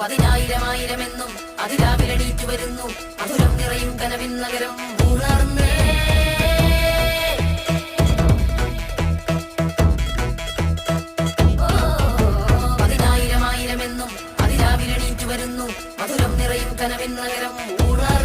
പതിനായിരമായിരമെന്നും അതിരാവിലെണീറ്റു വരുന്നു മധുരം നിറയും കനവിൻ നഗരം ഉണർന്നേ. പതിനായിരമായിരമെന്നും അതിരാവിലെണീറ്റു വരുന്നു മധുരം നിറയും കനവിൻ നഗരം ഉണർന്നേ.